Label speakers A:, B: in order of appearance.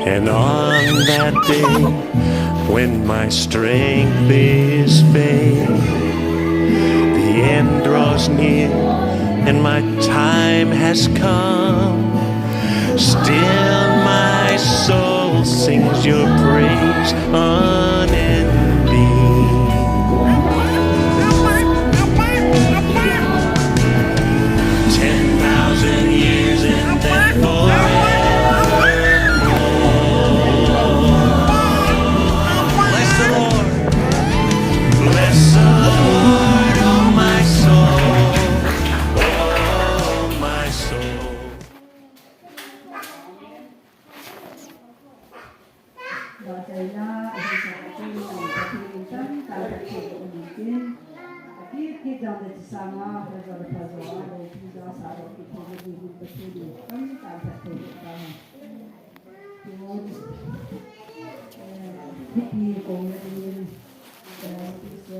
A: And on that day, when my strength is failed, the end draws near and my time has come. Still my soul sings your praise unending. 10,000 years and then forevermore. Bless the Lord. Bless the Lord, oh my soul. Oh my soul.
B: Và thầy là ở đây sẽ có những tâm tạo ra những tin khi trong đời sống mà bây giờ là thời gian để khi đó xã hội thì những cái gì tâm tạo ra những cái thì thích nghi cùng với những cái